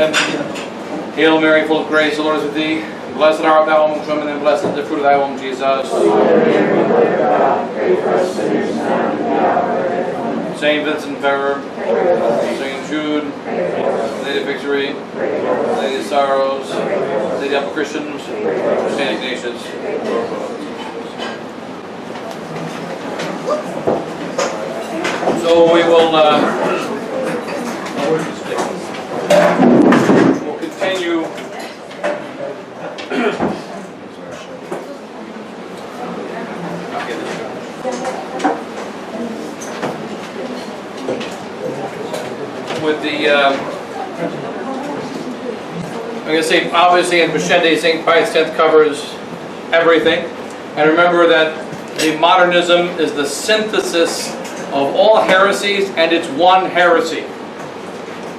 Amen. Hail Mary, full of grace, the Lord is with thee. Blessed art thou amongst women, and blessed is the fruit of thy womb, Jesus. Saint Vincent Ferrer, Saint Jude, Lady of Victory, Lady of Sorrows, Lady of Christians, Saint Ignatius. So we will we'll continue with the I'm going to say, obviously in Pascendi, St. Pius X covers everything. And remember that the modernism is the synthesis of all heresies, and it's one heresy.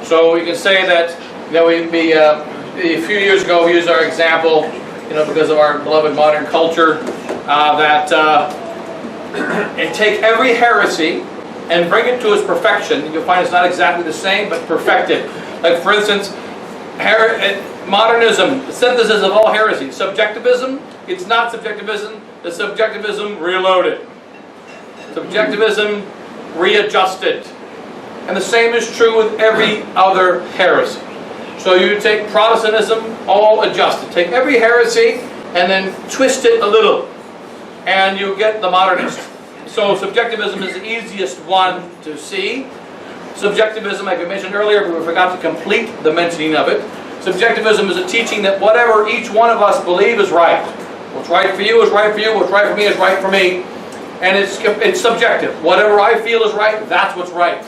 So we can say that a few years ago we used our example, because of our beloved modern culture, and take every heresy and bring it to its perfection. You'll find it's not exactly the same, but perfected. Like for instance, modernism, the synthesis of all heresies. Subjectivism, it's not subjectivism, it's subjectivism reloaded. Subjectivism readjusted. And the same is true with every other heresy. So you take Protestantism, all adjusted. Take every heresy and then twist it a little, and you get the modernist. So subjectivism is the easiest one to see. Subjectivism, like I mentioned earlier, but we forgot to complete the mentioning of it. Subjectivism is a teaching that whatever each one of us believe is right. What's right for you is right for you, what's right for me is right for me. And it's subjective. Whatever I feel is right, that's what's right.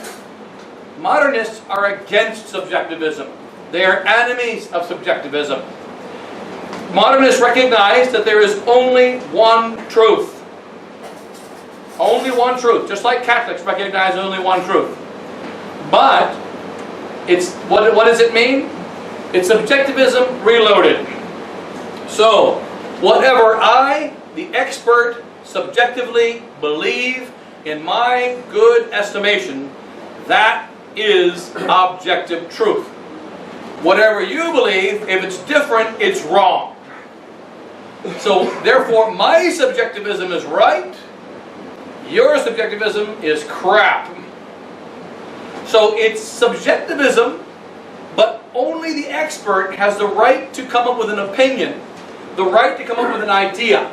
Modernists are against subjectivism. They are enemies of subjectivism. Modernists recognize that there is only one truth. Only one truth. Just like Catholics recognize only one truth. But what does it mean? It's subjectivism reloaded. So, whatever I, the expert, subjectively believe in my good estimation, that is objective truth. Whatever you believe, if it's different, it's wrong. So, therefore, my subjectivism is right, your subjectivism is crap. So, it's subjectivism, but only the expert has the right to come up with an opinion, the right to come up with an idea.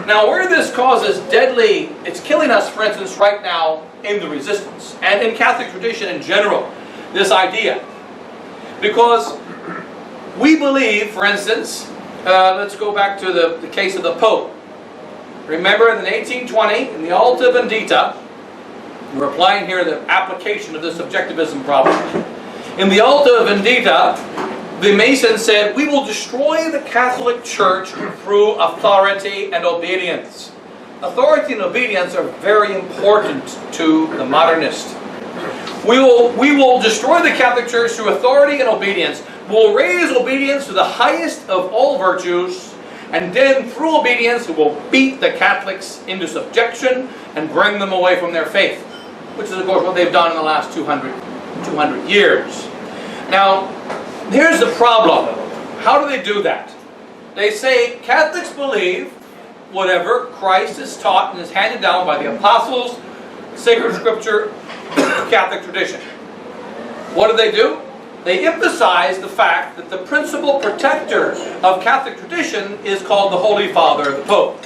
Now, where this causes it's killing us, for instance, right now in the resistance, and in Catholic tradition in general, this idea. Because we believe, for instance, let's go back to the case of the Pope. Remember in 1820, in the Alta Vendita, we're applying here the application of the subjectivism problem. In the Alta Vendita, the Masons said, we will destroy the Catholic Church through authority and obedience. Authority and obedience are very important to the modernist. We will destroy the Catholic Church through authority and obedience. We'll raise obedience to the highest of all virtues, and then through obedience we will beat the Catholics into subjection and bring them away from their faith, which is of course what they've done in the last 200 years. Now, here's the problem. How do they do that? They say Catholics believe whatever Christ has taught and is handed down by the apostles, sacred scripture, Catholic tradition. What do? They emphasize the fact that the principal protector of Catholic tradition is called the Holy Father, the Pope.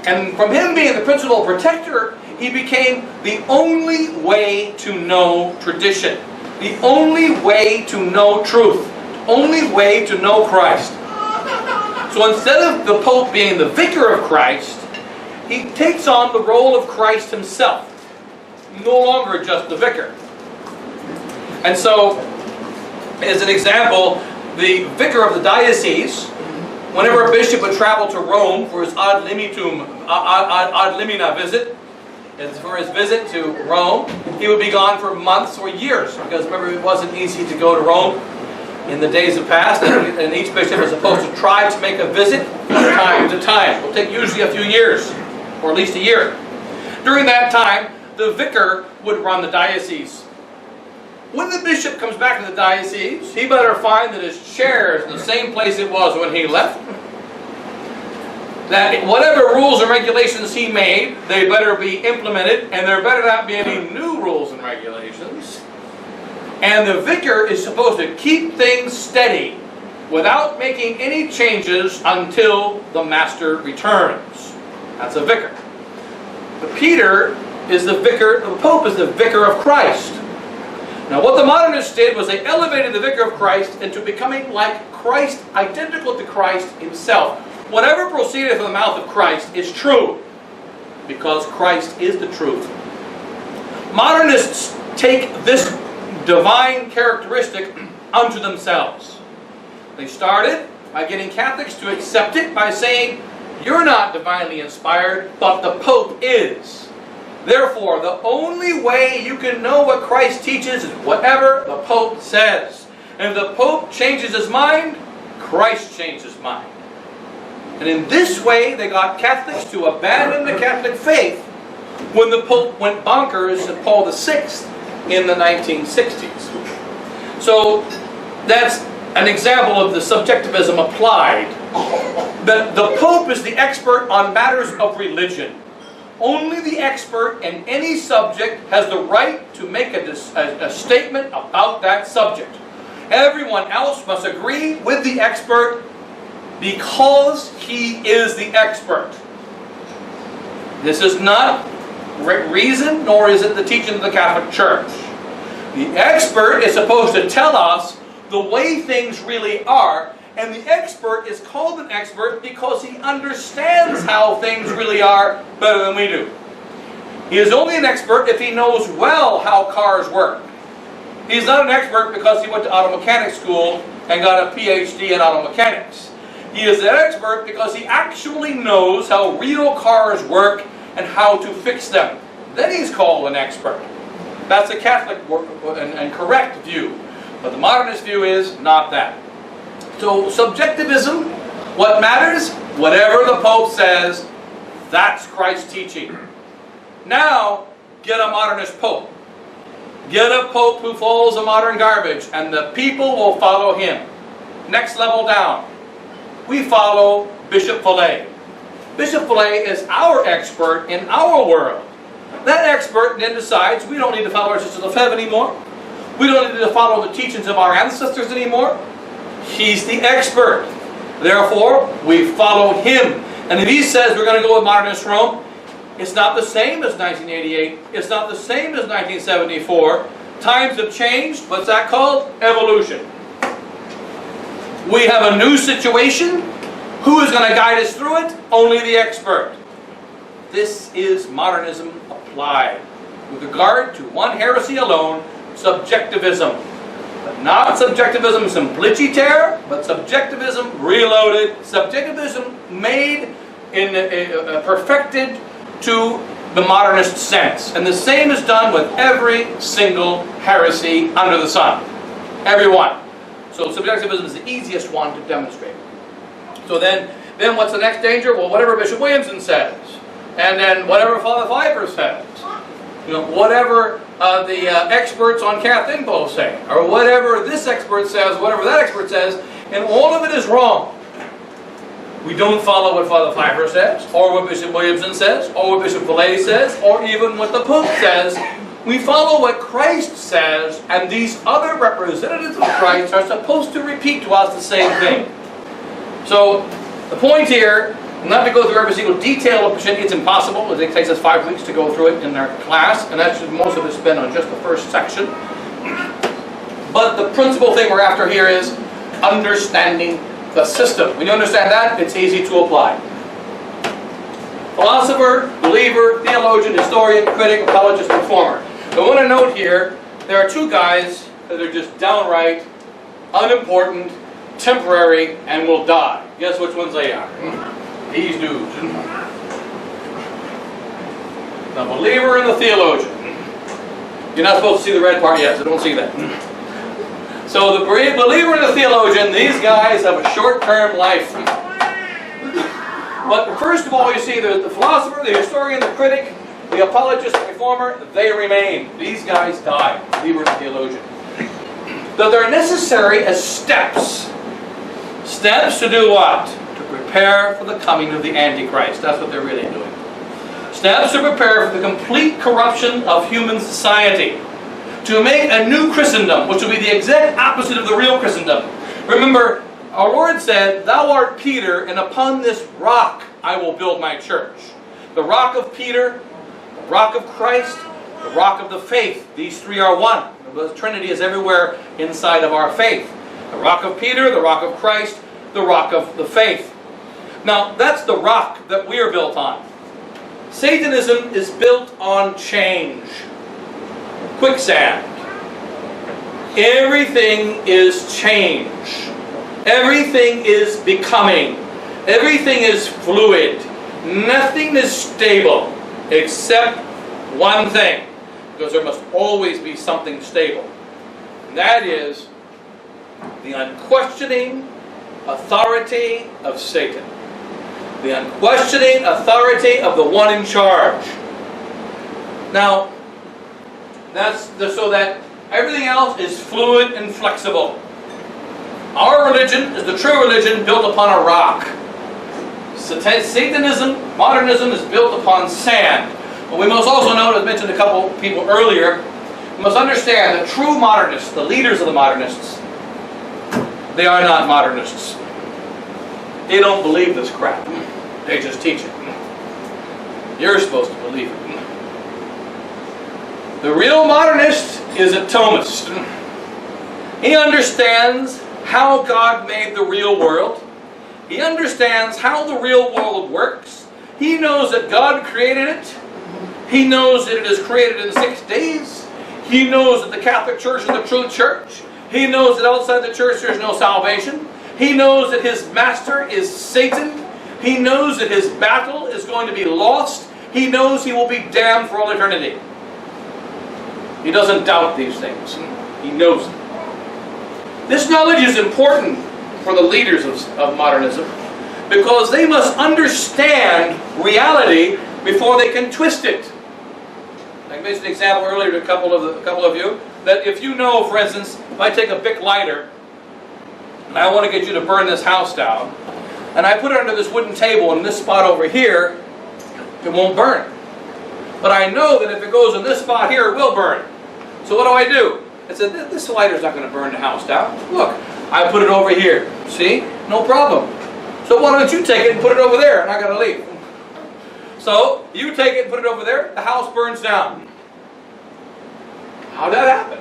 And from him being the principal protector, he became the only way to know tradition. The only way to know truth. The only way to know Christ. So instead of the Pope being the vicar of Christ, he takes on the role of Christ himself. No longer just the vicar. And so, as an example, the vicar of the diocese, whenever a bishop would travel to Rome for his ad limina visit, for his visit to Rome, he would be gone for months or years, because remember, it wasn't easy to go to Rome in the days of past, and each bishop is supposed to try to make a visit from time to time. It will take usually a few years, or at least a year. During that time, the vicar would run the diocese. when the bishop comes back to the diocese, he better find that his chair is in the same place it was when he left. That whatever rules and regulations he made, they better be implemented, and there better not be any new rules and regulations. And the vicar is supposed to keep things steady without making any changes until the master returns. That's a vicar. But Peter is the vicar, the Pope is the vicar of Christ. Now what the modernists did was they elevated the vicar of Christ into becoming like Christ, identical to Christ himself. Whatever proceedeth from the mouth of Christ is true, because Christ is the truth. Modernists take this divine characteristic unto themselves. They started by getting Catholics to accept it by saying, you're not divinely inspired, but the Pope is. Therefore, the only way you can know what Christ teaches is whatever the Pope says. And if the Pope changes his mind, Christ changed his mind. And in this way, they got Catholics to abandon the Catholic faith when the Pope went bonkers in Paul VI in the 1960s. So that's an example of the subjectivism applied. The Pope is the expert on matters of religion. Only the expert in any subject has the right to make a statement about that subject. Everyone else must agree with the expert because he is the expert. This is not reason, nor is it the teaching of the Catholic Church. The expert is supposed to tell us the way things really are, and the expert is called an expert because he understands how things really are better than we do. He is only an expert if he knows well how cars work. He's not an expert because he went to auto mechanic school and got a PhD in auto mechanics. He is an expert because he actually knows how real cars work and how to fix them. Then he's called an expert. That's a Catholic and correct view. But the modernist view is not that. So subjectivism, what matters? Whatever the Pope says, that's Christ's teaching. Now, get a modernist Pope. Get a Pope who follows the modern garbage, and the people will follow him. Next level down. We follow Bishop Fillet. Bishop Fillet is our expert in our world. That expert then decides we don't need to follow our sisters of heaven anymore. We don't need to follow the teachings of our ancestors anymore. He's the expert. Therefore, we follow him. And if he says we're going to go with modernist Rome, it's not the same as 1988. It's not the same as 1974. Times have changed. What's that called? Evolution. We have a new situation. Who is going to guide us through it? Only the expert. This is modernism applied with regard to one heresy alone, subjectivism. But not subjectivism simpliciter, but subjectivism reloaded, subjectivism made in perfected to the modernist sense. And the same is done with every single heresy under the sun. Every one. So subjectivism is the easiest one to demonstrate. So then what's the next danger? Well, whatever Bishop Williamson says. And then whatever Father Pfeiffer says. You know, whatever the experts on Cath Info say. Or whatever this expert says, whatever that expert says. And all of it is wrong. We don't follow what Father Pfeiffer says, or what Bishop Williamson says, or what Bishop Fillet says, or even what the Pope says. We follow what Christ says, and these other representatives of Christ are supposed to repeat to us the same thing. So, the point here, not to go through every single detail of Christianity, it's impossible. It takes us 5 weeks to go through it in our class, and that's most of it's been on just the first section. But the principal thing we're after here is understanding the system. When you understand that, it's easy to apply. Philosopher, believer, theologian, historian, critic, apologist, reformer. I want to note here, there are two guys that are just downright unimportant, temporary, and will die. Guess which ones they are? These dudes. The believer and the theologian. You're not supposed to see the red part yet, so don't see that. So the believer and the theologian, these guys have a short-term life. But first of all, you see the philosopher, the historian, the critic, the apologist, the reformer, they remain. These guys die, believer and theologian. that they're necessary as steps. Steps to do what? To prepare for the coming of the Antichrist. That's what they're really doing. Steps to prepare for the complete corruption of human society. To make a new Christendom, which will be the exact opposite of the real Christendom. Remember, our Lord said, "Thou art Peter, and upon this rock I will build my church." The rock of Peter, the rock of Christ, the rock of the faith. These three are one. The Trinity is everywhere inside of our faith. The rock of Peter, the rock of Christ, the rock of the faith. Now, that's the rock that we are built on. Satanism is built on change. Quicksand. Everything is change. Everything is becoming. Everything is fluid. Nothing is stable except one thing. Because there must always be something stable. And that is the unquestioning authority of Satan. The unquestioning authority of the one in charge. Now, so that everything else is fluid and flexible. Our religion is the true religion built upon a rock. Satanism, modernism is built upon sand. But we must also note, as mentioned a couple people earlier, we must understand that true modernists, the leaders of the modernists, they are not modernists. They don't believe this crap. They just teach it. You're supposed to believe it. The real modernist is a Thomist. He understands how God made the real world. He understands how the real world works. He knows that God created it. He knows that it is created in 6 days. He knows that the Catholic Church is the true church. He knows that outside the church there is no salvation. He knows that his master is Satan. He knows that his battle is going to be lost. He knows he will be damned for all eternity. He doesn't doubt these things. He knows them. This knowledge is important for the leaders of modernism because they must understand reality before they can twist it. I made an example earlier to a couple of you that if you know, for instance, if I take a Bic lighter and I want to get you to burn this house down, and I put it under this wooden table in this spot over here, it won't burn. But I know that if it goes in this spot here, it will burn. So what do? I said, this lighter's not going to burn the house down. Look, I put it over here. See? No problem. So why don't you take it and put it over there, and I got to leave. So you take it and put it over there, the house burns down. How did that happen?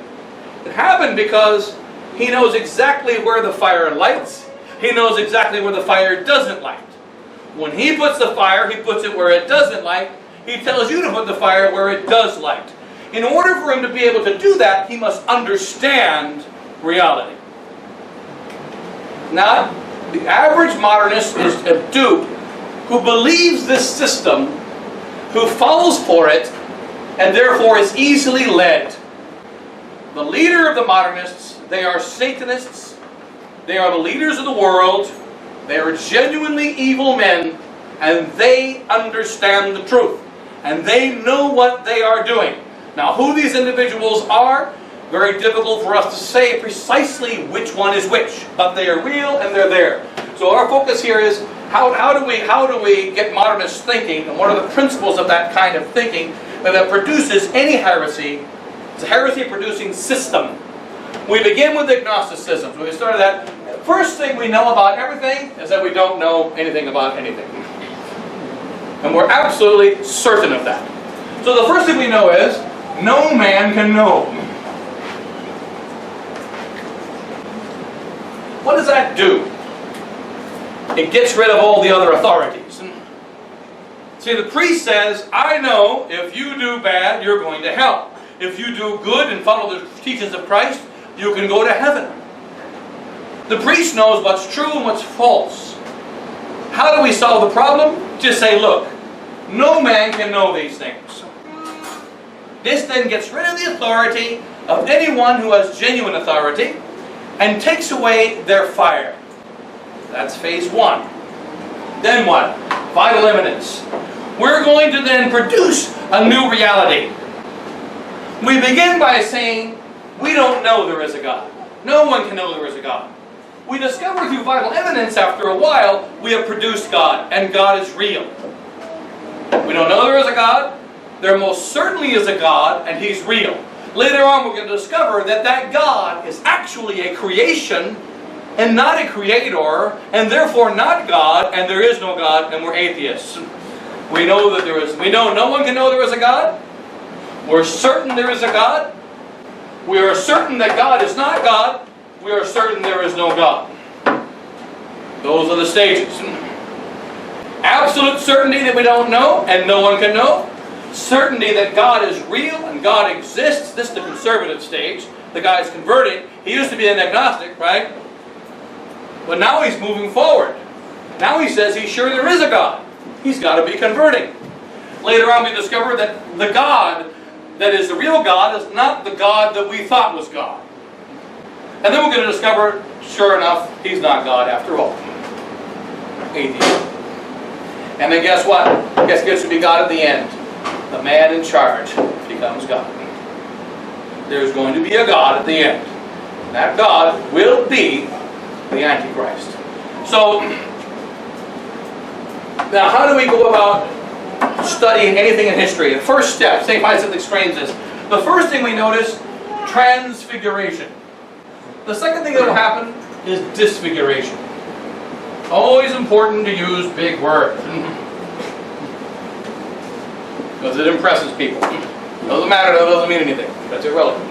It happened because he knows exactly where the fire lights. He knows exactly where the fire doesn't light. When he puts the fire, he puts it where it doesn't light. He tells you to put the fire where it does light. In order for him to be able to do that, he must understand reality. Now, the average modernist is a dupe who believes this system, who falls for it, and therefore is easily led. The leader of the modernists, they are Satanists. They are the leaders of the world. They are genuinely evil men, and they understand the truth. And they know what they are doing. Now, who these individuals are, very difficult for us to say precisely which one is which. But they are real and they're there. So our focus here is how do we get modernist thinking, and what are the principles of that kind of thinking that produces any heresy? It's a heresy-producing system. We begin with agnosticism. So we started that. First thing we know about everything is that we don't know anything about anything. And we're absolutely certain of that. So the first thing we know is, no man can know. What does that do? It gets rid of all the other authorities. See, the priest says, I know if you do bad, you're going to hell. If you do good and follow the teachings of Christ, you can go to heaven. The priest knows what's true and what's false. How do we solve the problem? Just say, look, no man can know these things. This then gets rid of the authority of anyone who has genuine authority and takes away their fire. That's phase one. Then what? Vital eminence. We're going to then produce a new reality. We begin by saying, we don't know there is a God. No one can know there is a God. We discover through vital evidence after a while, we have produced God, and God is real. We don't know there is a God. There most certainly is a God, and He's real. Later on, we're going to discover that that God is actually a creation and not a creator, and therefore not God, and there is no God, and we're atheists. We know that there is. We know no one can know there is a God. We're certain there is a God. We are certain that God is not God. We are certain there is no God. Those are the stages. Absolute certainty that we don't know, and no one can know. Certainty that God is real and God exists. This is the conservative stage. The guy is converting. He used to be an agnostic, right? But now he's moving forward. Now he says he's sure there is a God. He's got to be converting. Later on we discover that the God that is the real God is not the God that we thought was God. And then we're going to discover, sure enough, He's not God after all. Atheism. And then guess what? Guess who gets to be God at the end? The man in charge becomes God. There's going to be a God at the end. That God will be the Antichrist. So, now how do we go about studying anything in history? The first step, St. Vincent explains this. The first thing we notice, transfiguration. The second thing that will happen is disfiguration. Always important to use big words. Because it impresses people. Doesn't matter, that doesn't mean anything. That's irrelevant.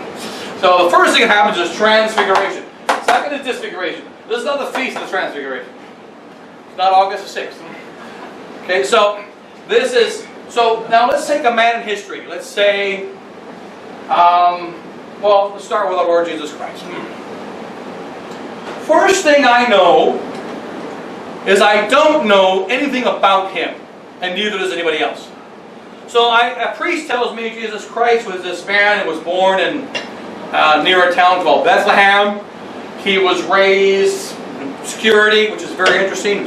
So the first thing that happens is transfiguration. Second is disfiguration. This is not the feast of the transfiguration. It's not August the 6th. Okay, so this is, so now let's take a man in history. Let's say, well, let's start with our Lord Jesus Christ. First thing I know is I don't know anything about Him, and neither does anybody else. So a priest tells me Jesus Christ was this man who was born in near a town called Bethlehem. He was raised in obscurity, which is very interesting.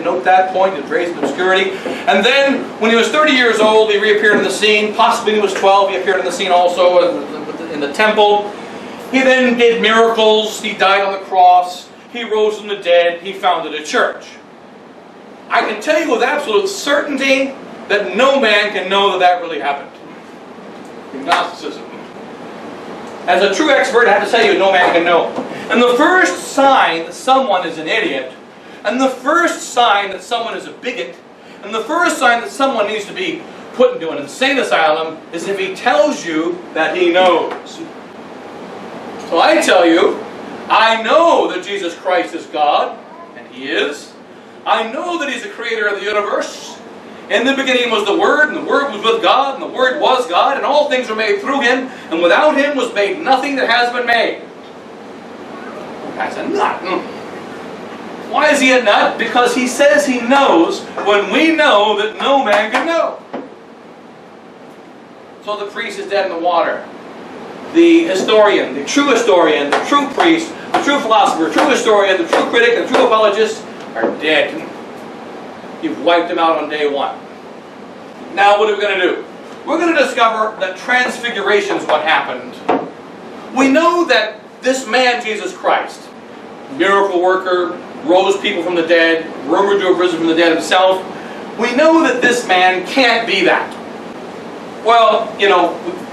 Note that point, he was raised in obscurity. And then, when he was 30 years old, he reappeared in the scene. Possibly when he was 12, he appeared in the scene also in the temple. He then did miracles. He died on the cross. He rose from the dead. He founded a church. I can tell you with absolute certainty that no man can know that that really happened. Gnosticism. As a true expert, I have to tell you, no man can know. And the first sign that someone is an idiot, and the first sign that someone is a bigot, and the first sign that someone needs to be put into an insane asylum is if he tells you that he knows. So I tell you, I know that Jesus Christ is God, and He is. I know that He's the creator of the universe. In the beginning was the Word, and the Word was with God, and the Word was God, and all things were made through Him, and without Him was made nothing that has been made. That's a nut. Why is he a nut? Because he says he knows when we know that no man can know. So the priest is dead in the water. The historian, the true priest, the true philosopher, true historian, the true critic, the true apologist are dead. You've wiped them out on day one. Now what are we going to do? We're going to discover that transfiguration is what happened. We know that this man, Jesus Christ, miracle worker, rose people from the dead, rumored to have risen from the dead himself. We know that this man can't be that. Well,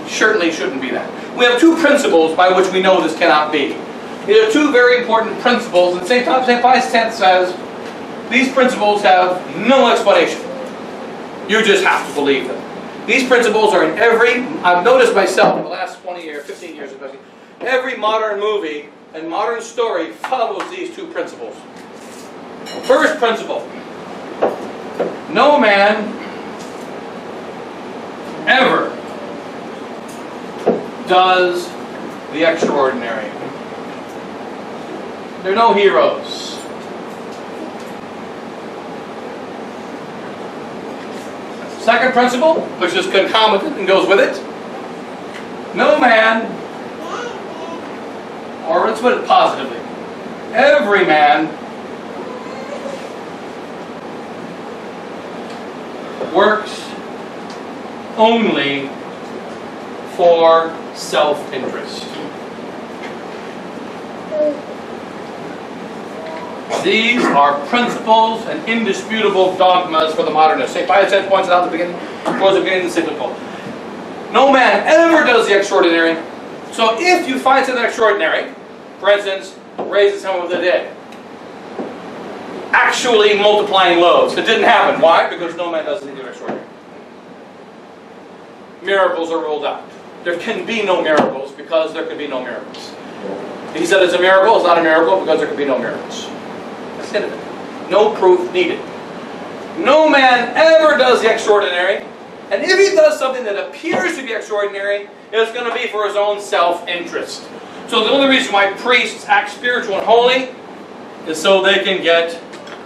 certainly shouldn't be that. We have two principles by which we know this cannot be. These are two very important principles, and St. Vincent says these principles have no explanation. You just have to believe them. These principles are in I've noticed myself in the last 20 years, 15 years especially, every modern movie and modern story follows these two principles. First principle, no man ever does the extraordinary. There are no heroes. Second principle, which is concomitant and goes with it, no man, or let's put it positively, every man works only for self-interest. These are principles and indisputable dogmas for the modernist. St. Pius X points it out at the beginning, towards the beginning of the encyclical. No man ever does the extraordinary. So if you find something extraordinary, for instance, raising someone from the dead, actually multiplying loaves, it didn't happen. Why? Because no man does anything extraordinary. Miracles are ruled out. There can be no miracles because there can be no miracles. He said it's a miracle, it's not a miracle because there can be no miracles. That's the end of it. No proof needed. No man ever does the extraordinary, and if he does something that appears to be extraordinary, it's going to be for his own self-interest. So the only reason why priests act spiritual and holy is so they can get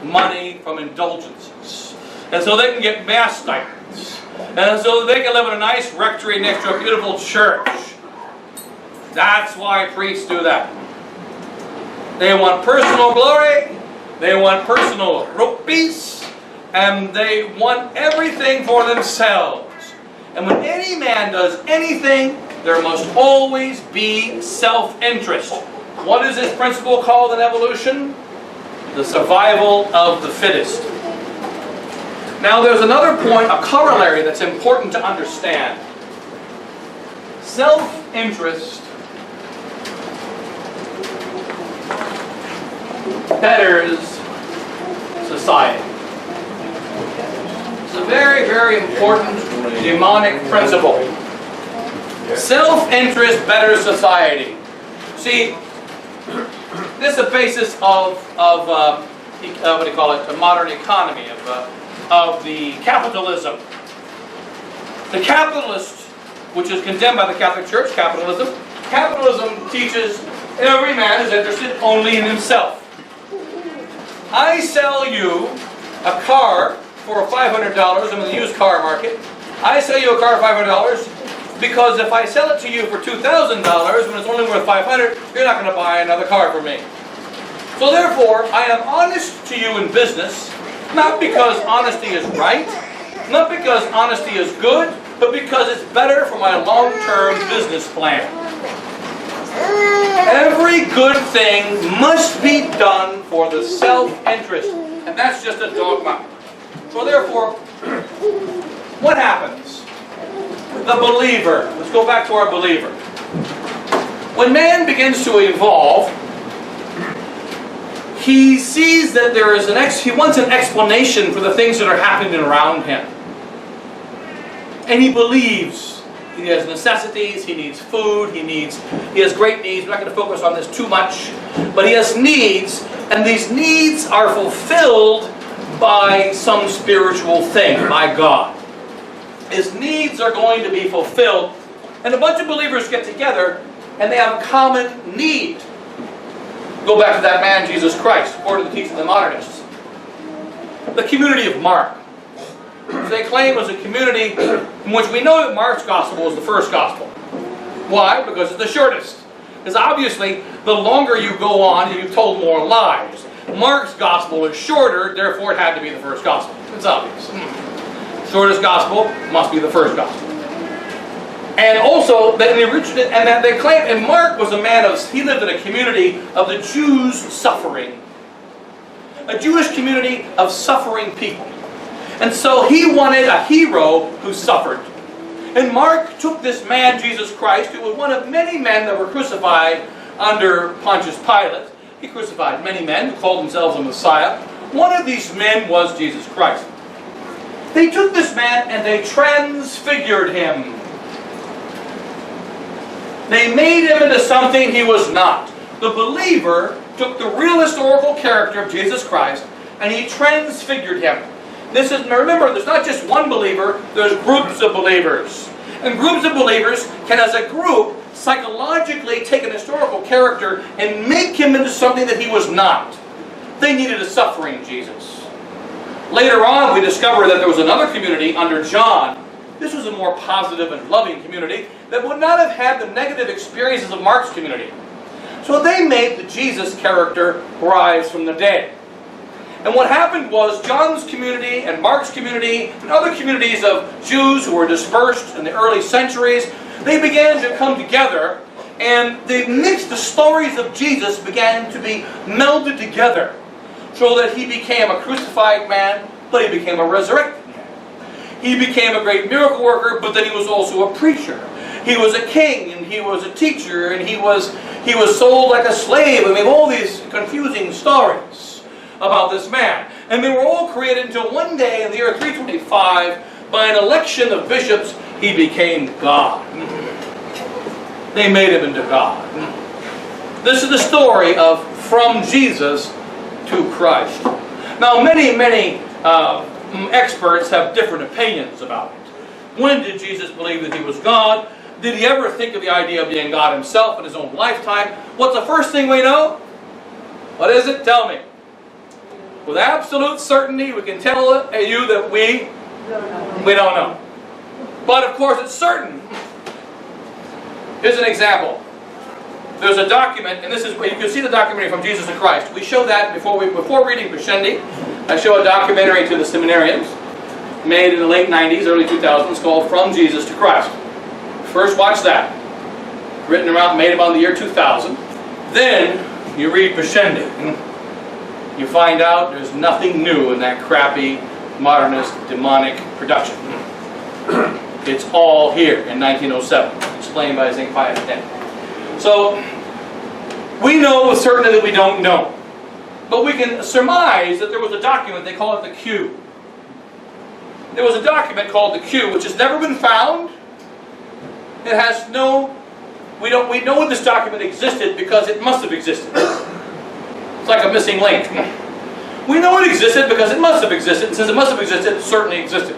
money from indulgences, and so they can get mass stipends, and so they can live in a nice rectory next to a beautiful church. That's why priests do that. They want personal glory, they want personal rupees, and they want everything for themselves. And when any man does anything, there must always be self-interest. What is this principle called in evolution? The survival of the fittest. Now there's another point, a corollary that's important to understand. Self-interest betters society. It's a very, very important demonic principle. Self-interest betters society. See, this is the basis of what do you call it? The modern economy of the capitalism. The capitalist, which is condemned by the Catholic Church, capitalism teaches every man is interested only in himself. I sell you a car for $500. I'm in the used car market. I sell you a car for $500 because if I sell it to you for $2,000 when it's only worth $500, you're not going to buy another car from me. So therefore, I am honest to you in business, not because honesty is right, not because honesty is good, but because it's better for my long-term business plan. Every good thing must be done for the self-interest, and that's just a dogma. So therefore, what happens? The believer, let's go back to our believer. When man begins to evolve, he sees that there is he wants an explanation for the things that are happening around him. And he believes he has necessities, he needs food, he has great needs. We're not going to focus on this too much, but he has needs, and these needs are fulfilled by some spiritual thing, by God. His needs are going to be fulfilled, and a bunch of believers get together, and they have a common need. Go back to that man, Jesus Christ, according to the teaching of the modernists. The community of Mark. They claim was a community in which we know that Mark's gospel is the first gospel. Why? Because it's the shortest. Because obviously, the longer you go on, you've told more lies. Mark's gospel is shorter, therefore it had to be the first gospel. It's obvious. Shortest gospel must be the first gospel. And also, that they claim, and Mark was a man he lived in a community of the Jews suffering. A Jewish community of suffering people. And so he wanted a hero who suffered. And Mark took this man, Jesus Christ, who was one of many men that were crucified under Pontius Pilate. He crucified many men who called themselves a Messiah. One of these men was Jesus Christ. They took this man and they transfigured him. They made him into something he was not. The believer took the real historical character of Jesus Christ and he transfigured him. Now remember, there's not just one believer, there's groups of believers. And groups of believers can, as a group, psychologically take an historical character and make him into something that he was not. They needed a suffering Jesus. Later on, we discover that there was another community under John. This was a more positive and loving community that would not have had the negative experiences of Mark's community. So they made the Jesus character rise from the dead. And what happened was John's community and Mark's community and other communities of Jews who were dispersed in the early centuries, they began to come together and the stories of Jesus began to be melded together. so that he became a crucified man, but he became a resurrected man. He became a great miracle worker, but then he was also a preacher. He was a king, and he was a teacher, and he was sold like a slave. I mean, all these confusing stories about this man. And they were all created until one day in the year 325, by an election of bishops, he became God. They made him into God. This is the story of from Jesus to Christ. Now, many experts have different opinions about it. When did Jesus believe that he was God? Did he ever think of the idea of being God himself in his own lifetime? What's the first thing we know? What is it? Tell me. With absolute certainty, we can tell you that we don't know. But of course it's certain. Here's an example. There's a document, and this is you can see the documentary From Jesus to Christ. We show that before reading Pascendi. I show a documentary to the seminarians, made in the late 90s, early 2000s, called From Jesus to Christ. First watch that. Made about the year 2000. Then you read Pascendi. You find out there's nothing new in that crappy, modernist, demonic production. It's all here in 1907, explained by St. Pius X. So, we know with certainty that we don't know. But we can surmise that there was a document, they call it the Q. There was a document called the Q, which has never been found. It has no... We know this document existed because it must have existed. It's like a missing link. We know it existed because it must have existed, and since it must have existed, it certainly existed.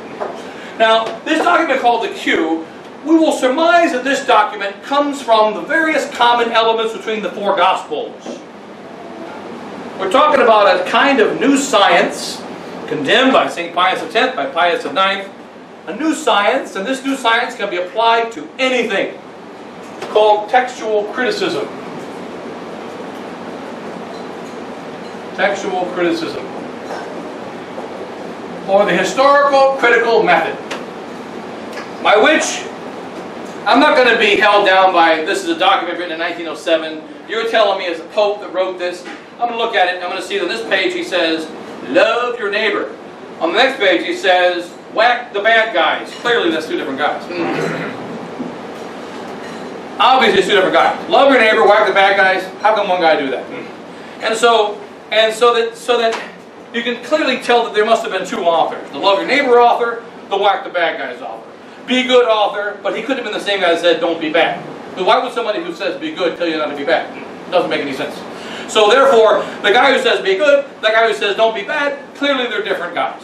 Now, this document called the Q, we will surmise that this document comes from the various common elements between the four Gospels. We're talking about a kind of new science, condemned by St. Pius X, by Pius IX, a new science, and this new science can be applied to anything, called textual criticism. Textual criticism, or the historical critical method, by which I'm not going to be held down by this is a document written in 1907. You're telling me as a pope that wrote this. I'm going to look at it. I'm going to see that on this page he says, love your neighbor. On the next page he says, whack the bad guys. Clearly that's two different guys. Obviously it's two different guys. Love your neighbor, whack the bad guys. How can one guy do that? And so that you can clearly tell that there must have been two authors. The love your neighbor author, the whack the bad guys author. Be good author, but he could have been the same guy that said don't be bad. But why would somebody who says be good tell you not to be bad? It doesn't make any sense. So therefore, the guy who says be good, the guy who says don't be bad, clearly they're different guys.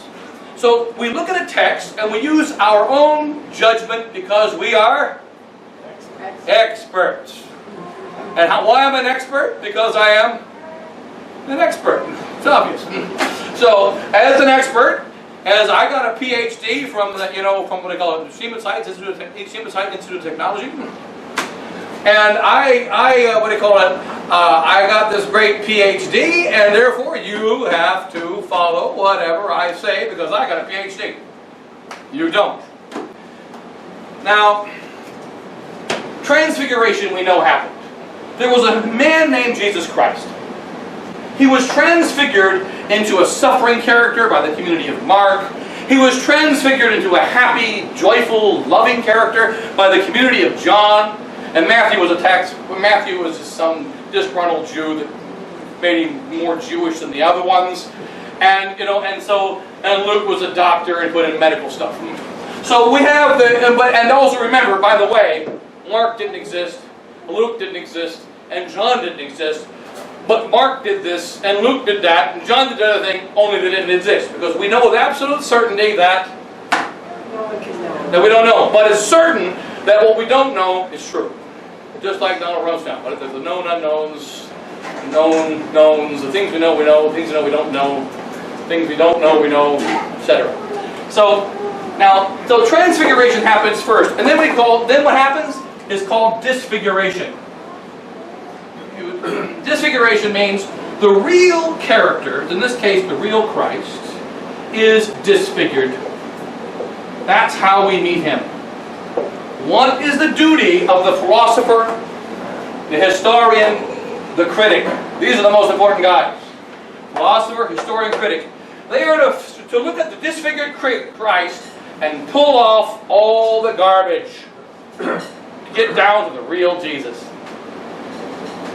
So we look at a text and we use our own judgment because we are experts. And why am I an expert? Because I am an expert. It's obvious. So, as an expert, as I got a PhD from the, from what they call it, Institute of Technology, and I got this great PhD, and therefore you have to follow whatever I say because I got a PhD. You don't. Now, Transfiguration we know happened. There was a man named Jesus Christ. He was transfigured into a suffering character by the community of Mark. He was transfigured into a happy, joyful, loving character by the community of John. And Matthew was just some disgruntled Jew that made him more Jewish than the other ones. And Luke was a doctor and put in medical stuff. So we have and also remember, by the way, Mark didn't exist, Luke didn't exist, and John didn't exist. But Mark did this, and Luke did that, and John did the other thing, only they didn't exist. Because we know with absolute certainty that we don't know. But it's certain that what we don't know is true. Just like Donald Rumsfeld. But if there's the known unknowns, known knowns, the things we know, things we know we don't know, things we don't know, we know, etc. So transfiguration happens first. And then what happens is called disfiguration. Disfiguration means the real character, in this case the real Christ, is disfigured. That's how we meet him. What is the duty of the philosopher, the historian, the critic? These are the most important guys. philosopher, historian, critic. They are to look at the disfigured Christ and pull off all the garbage to get down to the real Jesus.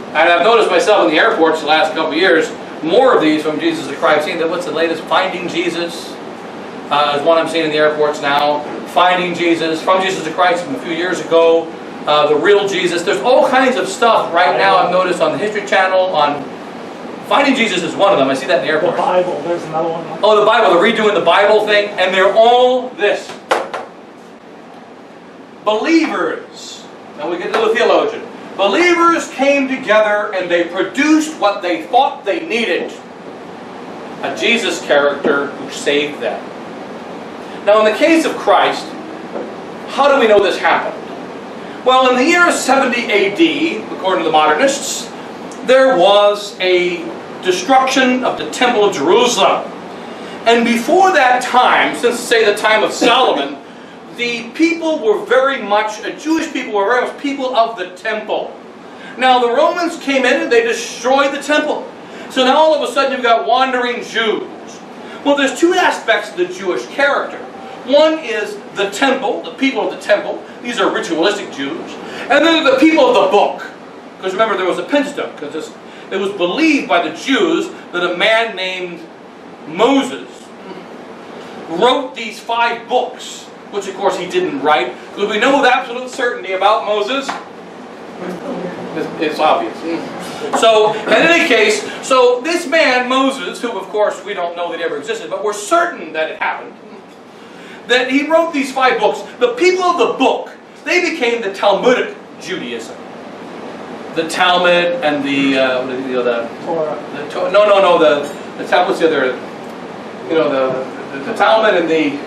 And I've noticed myself in the airports the last couple of years, more of these from Jesus the Christ. Seeing that what's the latest? Finding Jesus is one I'm seeing in the airports now. Finding Jesus, from Jesus the Christ from a few years ago. The real Jesus. There's all kinds of stuff right now I've noticed on the History Channel. On Finding Jesus is one of them. I see that in the airport. The Bible, there's another one. Oh, the Bible. They're redoing the Bible thing, and they're all this. Believers. Now we get to the theologian. Believers came together and they produced what they thought they needed. A Jesus character who saved them. Now in the case of Christ, how do we know this happened? Well, in the year 70 AD, according to the modernists, there was a destruction of the Temple of Jerusalem. And before that time, since say the time of Solomon, the people were very much, Jewish people were very much people of the temple. Now the Romans came in and they destroyed the temple. So now all of a sudden you've got wandering Jews. Well, there's two aspects of the Jewish character. One is the temple, the people of the temple. These are ritualistic Jews. And then the people of the book. Because remember, there was a Pentateuch. Because it was believed by the Jews that a man named Moses wrote these 5 books. Which, of course, he didn't write. Because we know with absolute certainty about Moses. It's obvious. So, in any case, so this man, Moses, who, of course, we don't know that he ever existed, but we're certain that it happened, that he wrote these 5 books. The people of the book, they became the Talmudic Judaism. The Talmud and the Torah. The Talmud's the other, the Talmud and the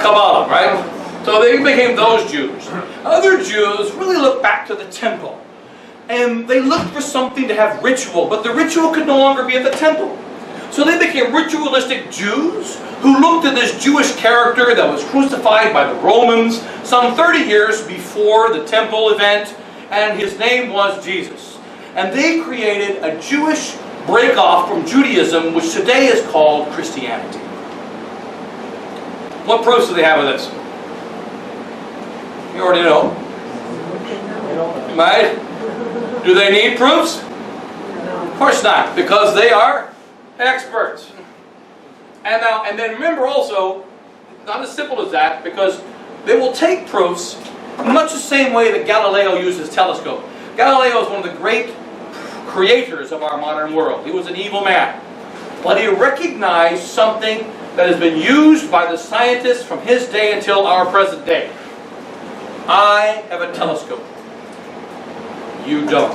Kabbalah, right? So they became those Jews. Other Jews really looked back to the temple. And they looked for something to have ritual, but the ritual could no longer be at the temple. So they became ritualistic Jews who looked at this Jewish character that was crucified by the Romans some 30 years before the temple event, and his name was Jesus. And they created a Jewish break-off from Judaism, which today is called Christianity. What proofs do they have of this? You already know. Right? Do they need proofs? Of course not, because they are experts. And then remember also, not as simple as that, because they will take proofs much the same way that Galileo used his telescope. Galileo is one of the great creators of our modern world. He was an evil man. But he recognized something that has been used by the scientists from his day until our present day. I have a telescope. You don't.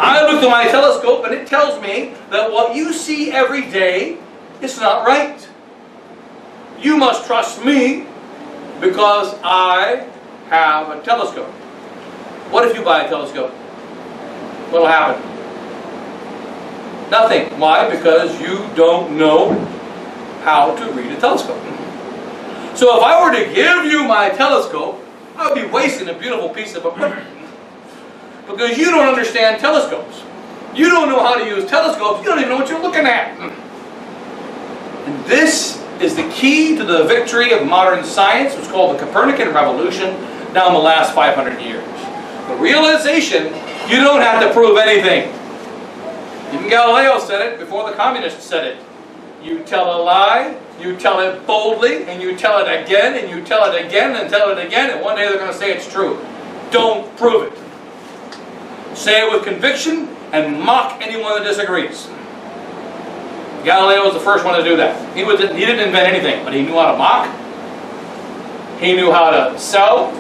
I look at my telescope and it tells me that what you see every day is not right. You must trust me because I have a telescope. What if you buy a telescope? What will happen? Nothing. Why? Because you don't know how to read a telescope. So if I were to give you my telescope, I would be wasting a beautiful piece of equipment. Because you don't understand telescopes. You don't know how to use telescopes. You don't even know what you're looking at. And this is the key to the victory of modern science, which is called the Copernican Revolution, now in the last 500 years. The realization you don't have to prove anything. Even Galileo said it before the communists said it. You tell a lie, you tell it boldly, and you tell it again, and you tell it again, and tell it again, and one day they're going to say it's true. Don't prove it. Say it with conviction, and mock anyone that disagrees. Galileo was the first one to do that. He didn't invent anything, but he knew how to mock. He knew how to sell.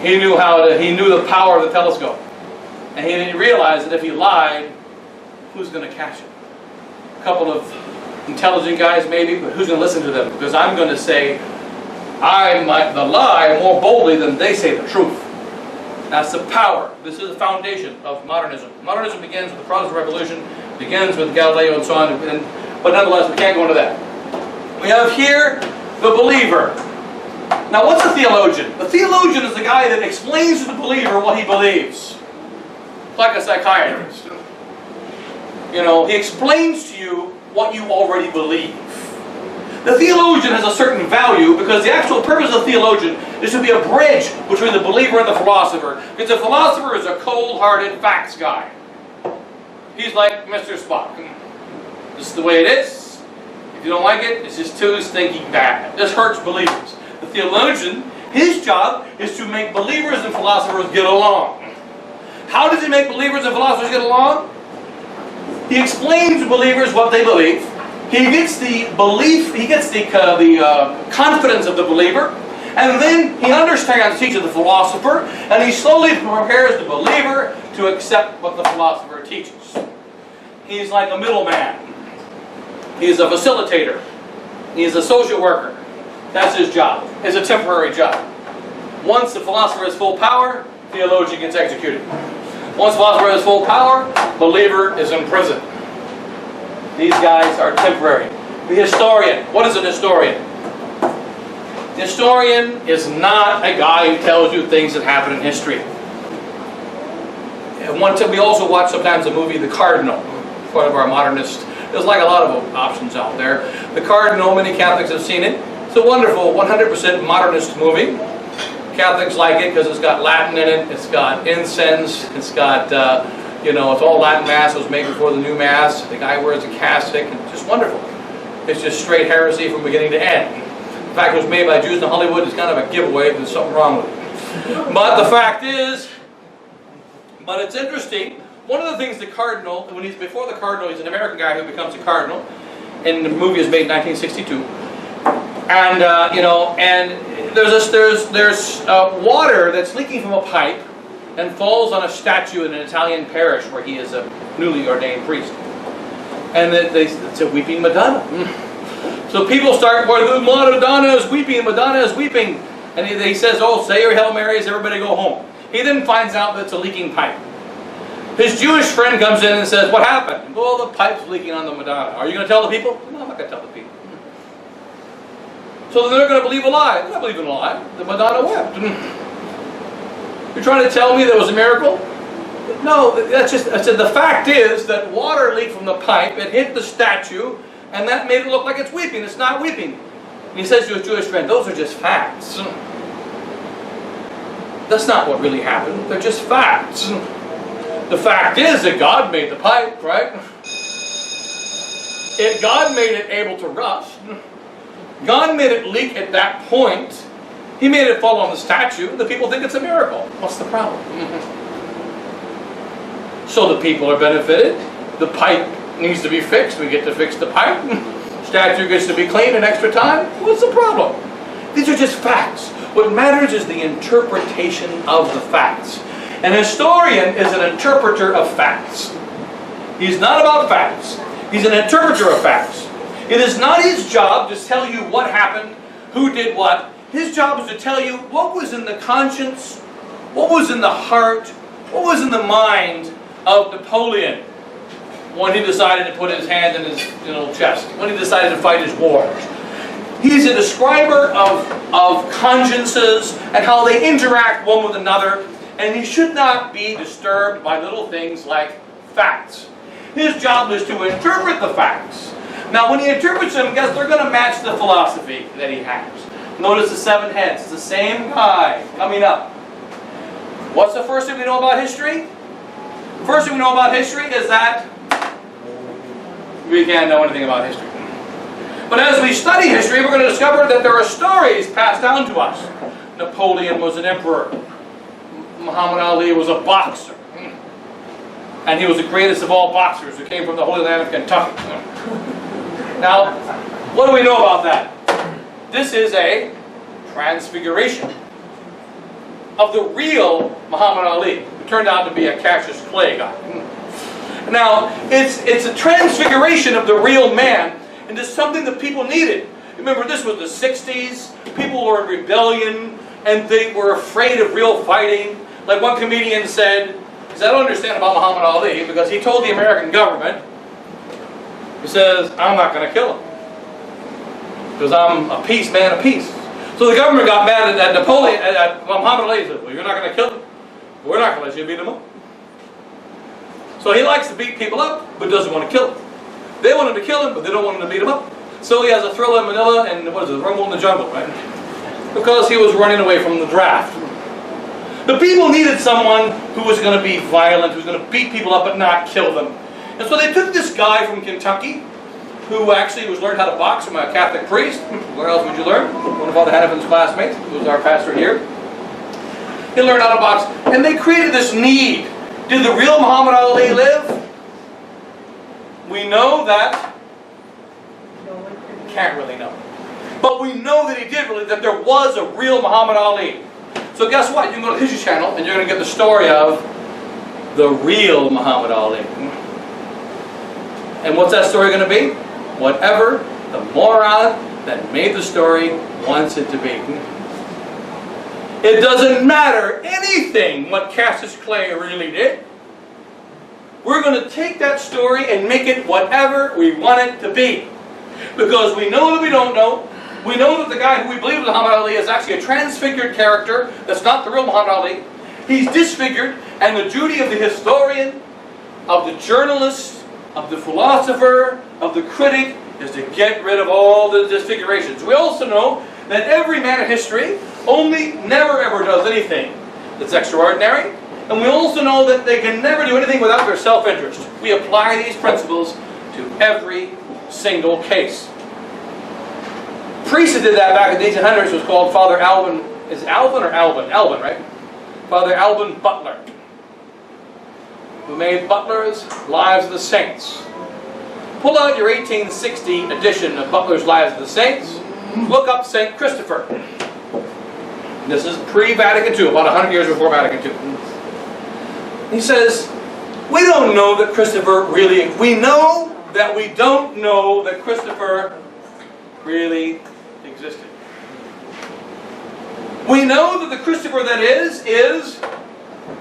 He knew the power of the telescope. And he realized that if he lied, who's going to catch it? A couple of intelligent guys maybe, but who's going to listen to them? Because I'm going to say the lie more boldly than they say the truth. That's the power. This is the foundation of modernism. Modernism begins with the Protestant Revolution, begins with Galileo and so on, but nonetheless we can't go into that. We have here the believer. Now what's a theologian? The theologian is the guy that explains to the believer what he believes. Like a psychiatrist. He explains to you what you already believe. The theologian has a certain value because the actual purpose of the theologian is to be a bridge between the believer and the philosopher. Because the philosopher is a cold-hearted facts guy. He's like Mr. Spock. This is the way it is. If you don't like it, it's just too stinking bad. This hurts believers. The theologian, his job is to make believers and philosophers get along. How does he make believers and philosophers get along? He explains to believers what they believe. He gets the belief, he gets the confidence of the believer, and then he understands the teaching of the philosopher, and he slowly prepares the believer to accept what the philosopher teaches. He's like a middleman. He's a facilitator. He's a social worker. That's his job. It's a temporary job. Once the philosopher has full power, theologian gets executed. Once the philosopher has full power, believer is in prison. These guys are temporary. The historian. What is an historian? The historian is not a guy who tells you things that happen in history. We also watch sometimes the movie The Cardinal, part of our modernist. There's like a lot of options out there. The Cardinal, many Catholics have seen it. It's a wonderful 100% modernist movie. Catholics like it because it's got Latin in it, it's got incense, it's got, it's all Latin Mass. It was made before the new Mass. The guy wears a cassock, and it's just wonderful. It's just straight heresy from beginning to end. In fact, it was made by Jews in Hollywood. It's kind of a giveaway if there's something wrong with it. But the fact is, it's interesting. One of the things the Cardinal, before the Cardinal, he's an American guy who becomes a Cardinal, and the movie is made in 1962. And there's water that's leaking from a pipe and falls on a statue in an Italian parish where he is a newly ordained priest. And it's a weeping Madonna. So people start, well, Madonna is weeping, Madonna is weeping. And he says, oh, say your Hail Marys, everybody go home. He then finds out that it's a leaking pipe. His Jewish friend comes in and says, what happened? Well, the pipe's leaking on the Madonna. Are you going to tell the people? No, I'm not going to tell the people. So they're going to believe a lie. They're not believing a lie. The Madonna wept. You're trying to tell me there was a miracle? No, that's just, I said the fact is that water leaked from the pipe, it hit the statue, and that made it look like it's weeping. It's not weeping. And he says to his Jewish friend, those are just facts. That's not what really happened. They're just facts. The fact is that God made the pipe, right? God made it able to rust. God made it leak at that point. He made it fall on the statue. The people think it's a miracle. What's the problem? So the people are benefited. The pipe needs to be fixed. We get to fix the pipe. Statue gets to be cleaned in extra time. What's the problem? These are just facts. What matters is the interpretation of the facts. An historian is an interpreter of facts. He's not about facts. He's an interpreter of facts. It is not his job to tell you what happened, who did what. His job is to tell you what was in the conscience, what was in the heart, what was in the mind of Napoleon when he decided to put his hand in his chest, when he decided to fight his wars. He's a describer of consciences and how they interact one with another, and he should not be disturbed by little things like facts. His job is to interpret the facts. Now when he interprets them, guess they're going to match the philosophy that he has. Notice the 7 heads. It's the same guy coming up. What's the first thing we know about history? The first thing we know about history is that we can't know anything about history. But as we study history, we're going to discover that there are stories passed down to us. Napoleon was an emperor. Muhammad Ali was a boxer. And he was the greatest of all boxers who came from the Holy Land of Kentucky. Now, what do we know about that? This is a transfiguration of the real Muhammad Ali, who turned out to be a Cassius Clay guy. Now, it's a transfiguration of the real man into something that people needed. Remember, this was the 60s. People were in rebellion, and they were afraid of real fighting. Like one comedian said, he said, I don't understand about Muhammad Ali, because he told the American government, he says, I'm not going to kill him, because I'm a peace man of peace. So the government got mad at Napoleon, at Muhammad Ali. He said, well, you're not going to kill him? We're not going to let you beat him up. So he likes to beat people up, but doesn't want to kill them. They want him to kill him, but they don't want him to beat him up. So he has a Thriller in Manila and what is it, Rumble in the Jungle, right? Because he was running away from the draft. The people needed someone who was going to be violent, who was going to beat people up but not kill them. And so they took this guy from Kentucky, who actually was learned how to box from a Catholic priest. Where else would you learn? One of Father Hannafin's classmates, who was our pastor here. He learned how to box. And they created this need. Did the real Muhammad Ali live? We know that. Can't really know. But we know that he did really, that there was a real Muhammad Ali. So guess what? You can go to the History Channel and you're going to get the story of the real Muhammad Ali. And what's that story going to be? Whatever the moron that made the story wants it to be. It doesn't matter anything what Cassius Clay really did. We're going to take that story and make it whatever we want it to be. Because we know that we don't know. We know that the guy who we believe is Muhammad Ali is actually a transfigured character. That's not the real Muhammad Ali. He's disfigured. And the duty of the historian, of the journalist, of the philosopher, of the critic, is to get rid of all the disfigurations. We also know that every man in history never ever does anything that's extraordinary. And we also know that they can never do anything without their self-interest. We apply these principles to every single case. The priest that did that back in the 1800s was called Father Alvin. Is it Alvin or Albin? Alvin, right? Father Alvin Butler, who made Butler's Lives of the Saints. Pull out your 1860 edition of Butler's Lives of the Saints. Look up St. Christopher. This is pre-Vatican II, about 100 years before Vatican II. He says, we don't know that Christopher really... We know that we don't know that Christopher really existed. We know that the Christopher that is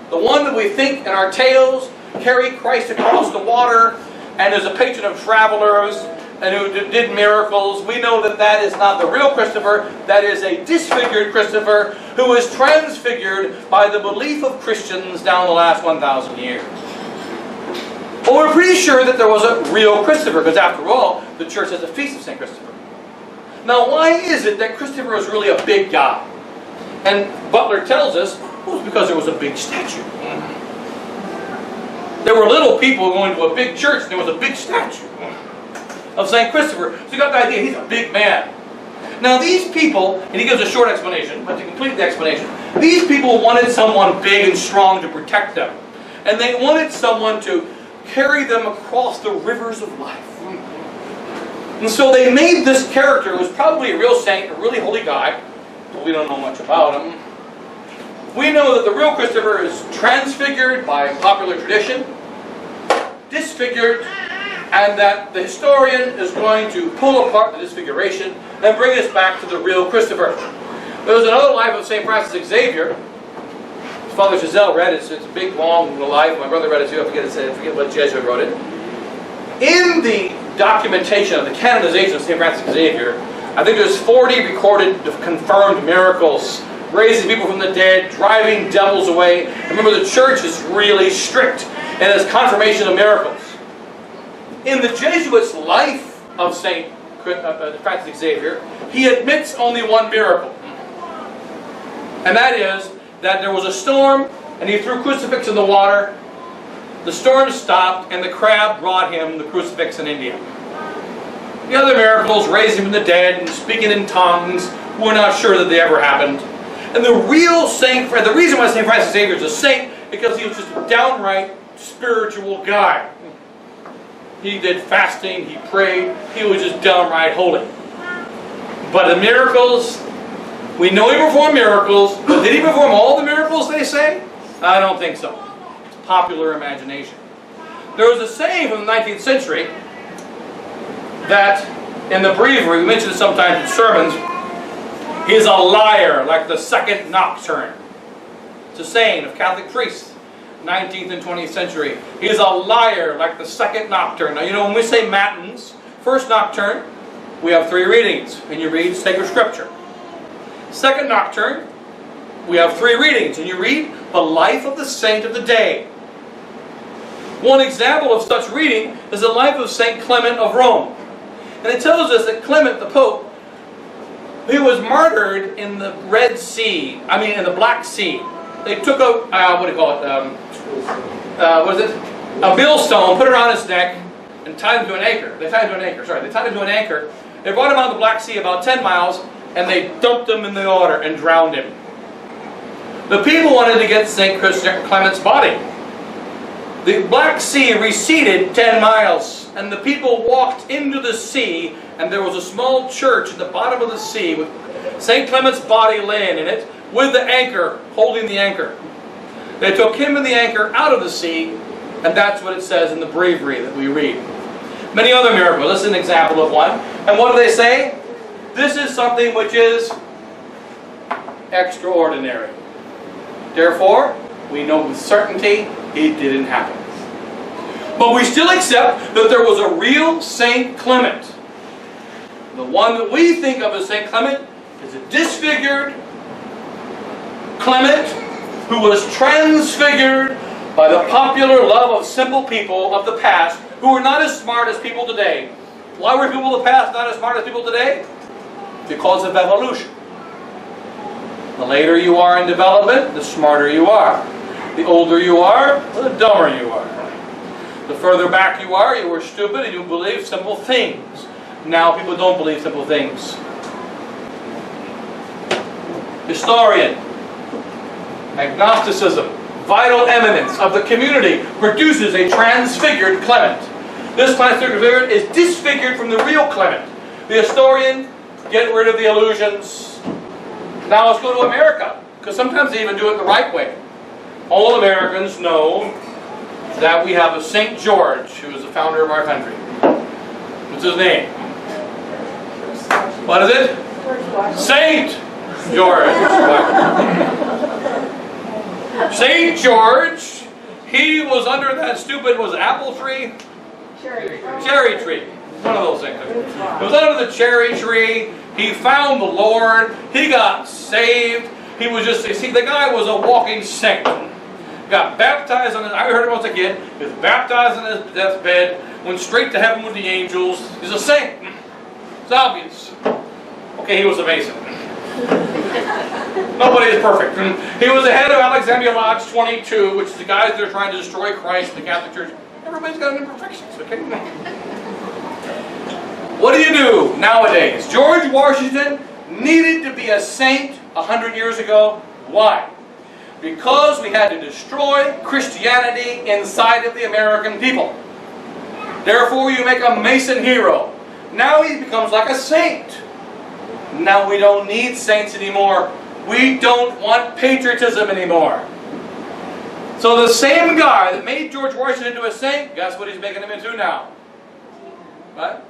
the one that we think in our tales carried Christ across the water and is a patron of travelers and who did miracles. We know that that is not the real Christopher. That is a disfigured Christopher who was transfigured by the belief of Christians down the last 1,000 years. But we're pretty sure that there was a real Christopher, because after all, the church has a feast of St. Christopher. Now, why is it that Christopher was really a big guy? And Butler tells us, well, it's because there was a big statue. There were little people going to a big church, and there was a big statue of St. Christopher. So you got the idea, he's a big man. Now these people, and he gives a short explanation, but to complete the explanation, these people wanted someone big and strong to protect them. And they wanted someone to carry them across the rivers of life. And so they made this character, who was probably a real saint, a really holy guy, but we don't know much about him. We know that the real Christopher is transfigured by popular tradition, disfigured, and that the historian is going to pull apart the disfiguration and bring us back to the real Christopher. There was another life of St. Francis Xavier. Father Giselle read it. It's a big, long life. My brother read it too. I forget what Jesuit wrote it. In the documentation of the canonization of St. Francis Xavier, I think there's 40 recorded confirmed miracles, raising people from the dead, driving devils away. Remember, the church is really strict in its confirmation of miracles. In the Jesuits' life of St. Francis Xavier, he admits only one miracle. And that is that there was a storm, and he threw crucifix in the water. The storm stopped, and the crab brought him the crucifix in India. The other miracles, raising from the dead and speaking in tongues, we're not sure that they ever happened. And the real saint, the reason why St. Francis Xavier is a saint, because he was just a downright spiritual guy. He did fasting, he prayed, he was just downright holy. But the miracles, we know he performed miracles, but did he perform all the miracles they say? I don't think so. It's popular imagination. There was a saying from the 19th century that in the breviary, we mentioned it sometimes in sermons, he is a liar like the second nocturne. It's a saying of Catholic priests. 19th and 20th century. He is a liar like the second nocturne. Now, you know, when we say matins, first nocturne, we have 3 readings, and you read sacred scripture. Second nocturne, we have 3 readings, and you read the life of the saint of the day. One example of such reading is the life of St. Clement of Rome. And it tells us that Clement, the Pope, he was martyred in the Red Sea, in the Black Sea. They took a, a millstone, put it around his neck, and tied him to an anchor. They tied him to an anchor. They brought him out of the Black Sea about 10 miles, and they dumped him in the water and drowned him. The people wanted to get St. Clement's body. The Black Sea receded 10 miles, and the people walked into the sea, and there was a small church at the bottom of the sea with St. Clement's body laying in it, with the anchor, holding the anchor. They took him and the anchor out of the sea, and that's what it says in the breviary that we read. Many other miracles. This is an example of one. And what do they say? This is something which is extraordinary. Therefore, we know with certainty it didn't happen. But we still accept that there was a real St. Clement. The one that we think of as St. Clement is a disfigured Clement who was transfigured by the popular love of simple people of the past who were not as smart as people today. Why were people of the past not as smart as people today? Because of evolution. The later you are in development, the smarter you are. The older you are, the dumber you are. The further back you were stupid and you believed simple things. Now people don't believe simple things. Historian, agnosticism, vital eminence of the community produces a transfigured Clement. This transfigured is disfigured from the real Clement. The historian, get rid of the illusions. Now let's go to America, because sometimes they even do it the right way. All Americans know that we have a St. George, who is the founder of our country. What's his name? What is it? St. George. St. George, he was under that stupid, apple tree? Cherry tree. One of those things. He was under the cherry tree. He found the Lord. He got saved. He was the guy was a walking saint. Got baptized I heard him once a kid. He was baptized on his deathbed. Went straight to heaven with the angels. He's a saint. It's obvious. Okay, he was a Mason. Nobody is perfect. He was the head of Alexandria Lodge 22, which is the guys that are trying to destroy Christ in the Catholic Church. Everybody's got imperfections, okay? What do you do nowadays? George Washington needed to be a saint 100 years ago. Why? Because we had to destroy Christianity inside of the American people. Therefore, you make a Mason hero. Now he becomes like a saint. Now we don't need saints anymore. We don't want patriotism anymore. So the same guy that made George Washington into a saint, guess what he's making him into now? What?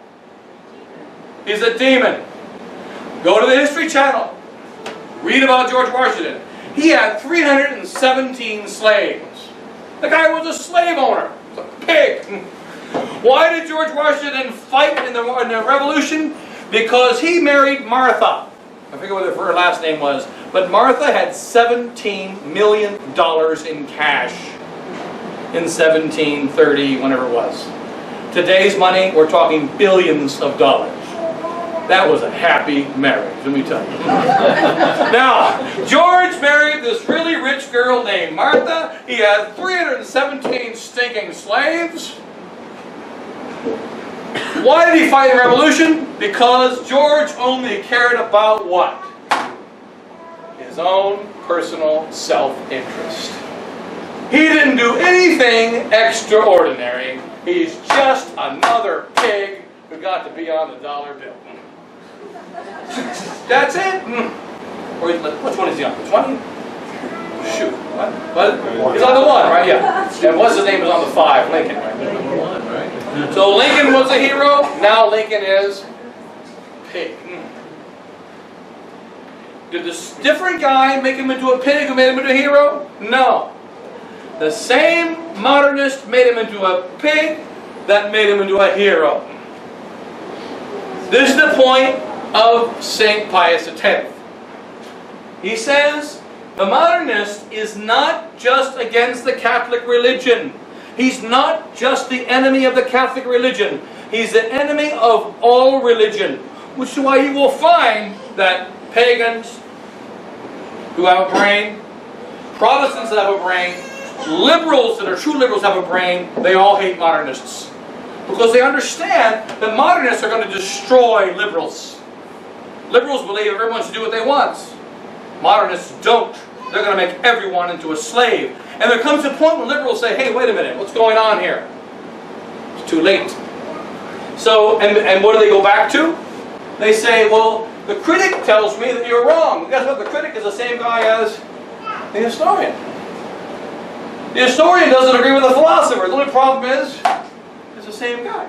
He's a demon. Go to the History Channel. Read about George Washington. He had 317 slaves. The guy was a slave owner. A pig. Why did George Washington fight in the Revolution? Because he married Martha. I forget what her last name was. But Martha had $17 million in cash in 1730, whenever it was. Today's money, we're talking billions of dollars. That was a happy marriage, let me tell you. Now, George married this really rich girl named Martha. He had 317 stinking slaves. Why did he fight the revolution? Because George only cared about what? His own personal self-interest. He didn't do anything extraordinary. He's just another pig who got to be on the dollar bill. That's it. Or which one is he on? Which one? Shoot. What? He's on the one, right? Yeah. And what's his name is on the 5? Lincoln, right? Number 1, right? So Lincoln was a hero. Now Lincoln is pig. Did this different guy make him into a pig who made him into a hero? No. The same modernist made him into a pig that made him into a hero. This is the point of St. Pius X. He says, the modernist is not just against the Catholic religion. He's not just the enemy of the Catholic religion. He's the enemy of all religion. Which is why you will find that pagans who have a brain, Protestants that have a brain, liberals that are true liberals have a brain, they all hate modernists. Because they understand that modernists are going to destroy liberals. Liberals believe everyone should do what they want. Modernists don't. They're going to make everyone into a slave. And there comes a point when liberals say, hey, wait a minute, what's going on here? It's too late. So, and what do they go back to? They say, well, the critic tells me that you're wrong. Guess what? The critic is the same guy as the historian. The historian doesn't agree with the philosopher. The only problem is, it's the same guy.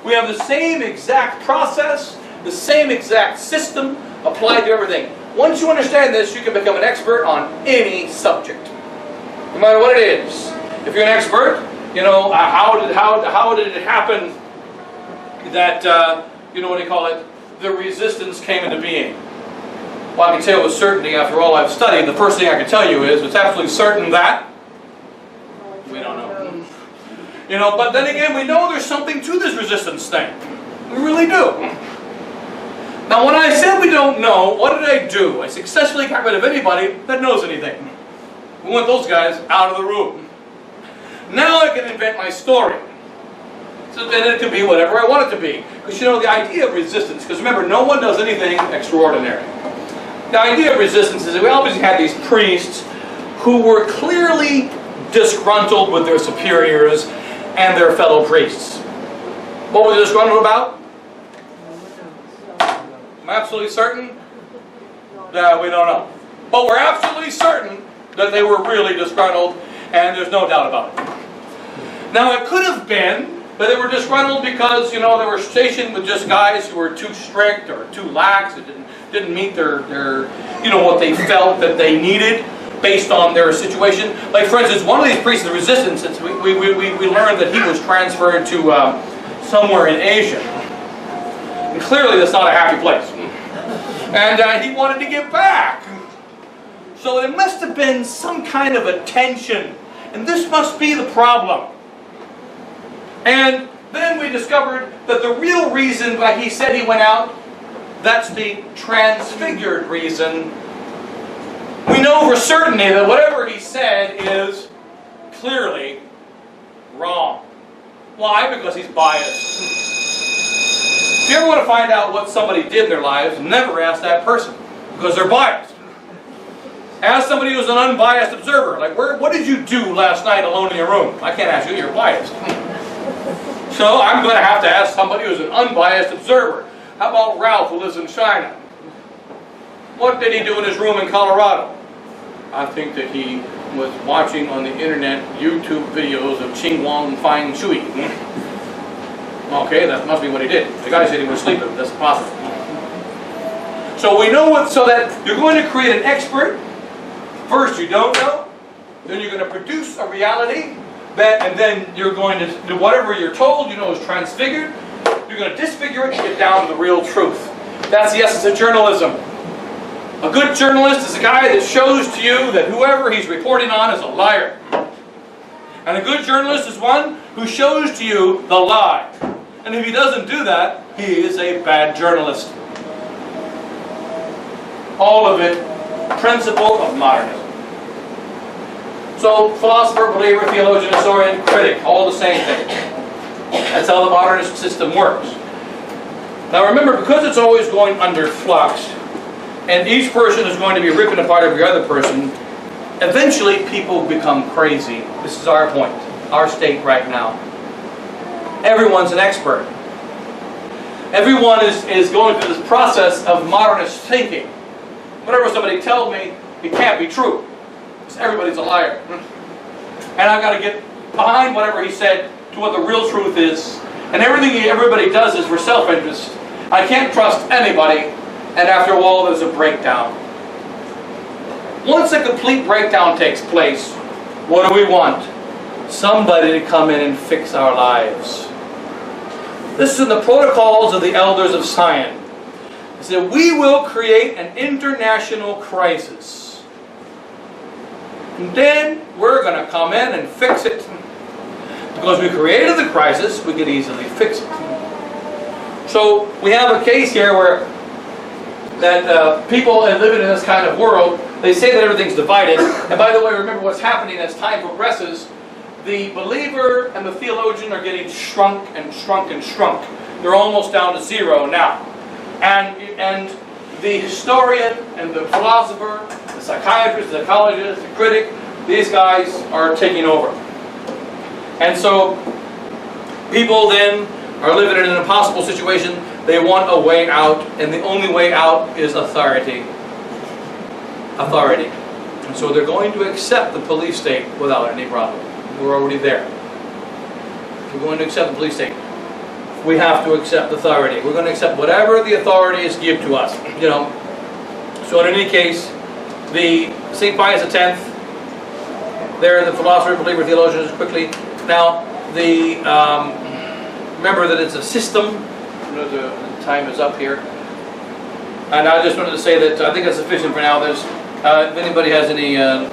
We have the same exact process, the same exact system applied to everything. Once you understand this, you can become an expert on any subject, no matter what it is. If you're an expert, you know, how did it happen that, you know what they call it, the resistance came into being? Well, I can tell with certainty, after all I've studied, the first thing I can tell you is it's absolutely certain that we don't know. You know, but then again, we know there's something to this resistance thing. We really do. Now, when I said we don't know, what did I do? I successfully got rid of anybody that knows anything. We want those guys out of the room. Now I can invent my story. So then it can be whatever I want it to be. Because you know, the idea of resistance, because remember, no one does anything extraordinary. The idea of resistance is that we always had these priests who were clearly disgruntled with their superiors and their fellow priests. What were they disgruntled about? I'm absolutely certain that we don't know. But we're absolutely certain that they were really disgruntled, and there's no doubt about it. Now, it could have been that they were disgruntled because, you know, they were stationed with just guys who were too strict or too lax, that didn't meet their you know, what they felt that they needed based on their situation. Like, for instance, one of these priests of the resistance, we learned that he was transferred to somewhere in Asia. And clearly that's not a happy place. And he wanted to get back. So there must have been some kind of a tension. And this must be the problem. And then we discovered that the real reason why he said he went out, that's the transfigured reason. We know for certainty that whatever he said is clearly wrong. Why? Because he's biased. If you ever want to find out what somebody did in their lives, never ask that person, because they're biased. Ask somebody who's an unbiased observer. Like, what did you do last night alone in your room? I can't ask you, you're biased. So I'm going to have to ask somebody who's an unbiased observer. How about Ralph, who lives in China? What did he do in his room in Colorado? I think that he was watching on the internet YouTube videos of Ching Wang Fang Shui. Okay, that must be what he did. The guy said he was sleeping. That's possible. So we know what, so that you're going to create an expert. First, you don't know. Then you're going to produce a reality. And then you're going to do whatever you're told, you know, is transfigured. You're going to disfigure it and get down to the real truth. That's the essence of journalism. A good journalist is a guy that shows to you that whoever he's reporting on is a liar. And a good journalist is one who shows to you the lie. And if he doesn't do that, he is a bad journalist. All of it, principle of modernism. So, philosopher, believer, theologian, historian, critic, all the same thing. That's how the modernist system works. Now remember, because it's always going under flux, and each person is going to be ripping apart every other person, eventually people become crazy. This is our point, our state right now. Everyone's an expert. Everyone is going through this process of modernist thinking. Whatever somebody tells me, it can't be true. Because everybody's a liar. And I've got to get behind whatever he said to what the real truth is. And everything everybody does is for self-interest. I can't trust anybody, and after a while there's a breakdown. Once a complete breakdown takes place, what do we want? Somebody to come in and fix our lives. This is in the protocols of the elders of Zion. It said, we will create an international crisis. And then we're going to come in and fix it. Because we created the crisis, we could easily fix it. So we have a case here where that people living in this kind of world, they say that everything's divided. And by the way, remember what's happening as time progresses. The believer and the theologian are getting shrunk and shrunk and shrunk. They're almost down to zero now. And the historian and the philosopher, the psychiatrist, the psychologist, the critic, these guys are taking over. And so people then are living in an impossible situation. They want a way out, and the only way out is authority. Authority. And so they're going to accept the police state without any problem. We're already there. We're going to accept the police state. We have to accept authority. We're going to accept whatever the authorities give to us. You know. So in any case, the St. Pius X, there the philosopher, believer, theologian is quickly. Now, the remember that it's a system. The time is up here. And I just wanted to say that I think that's sufficient for now. There's, if anybody has any the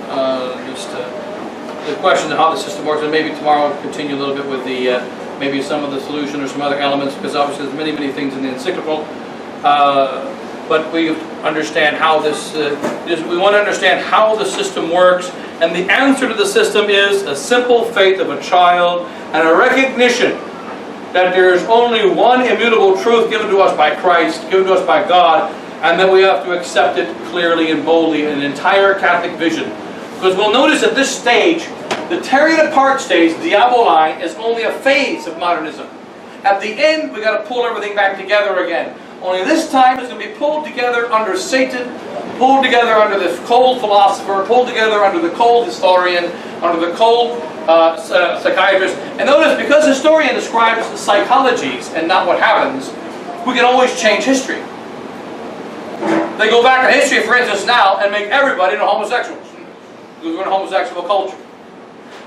question of how the system works, and maybe tomorrow I'll continue a little bit with the maybe some of the solution or some other elements, because obviously there's many things in the encyclical. But we understand how this. We want to understand how the system works, and the answer to the system is a simple faith of a child and a recognition that there is only one immutable truth given to us by Christ, given to us by God, and that we have to accept it clearly and boldly in an entire Catholic vision. Because we'll notice at this stage, the tearing apart stage, diaboline, is only a phase of modernism. At the end, we've got to pull everything back together again. Only this time it's going to be pulled together under Satan, pulled together under the cold philosopher, pulled together under the cold historian, under the cold psychiatrist. And notice, because the historian describes the psychologies and not what happens, we can always change history. They go back in history, for instance, now, and make everybody into homosexuals. Because we're in a homosexual culture.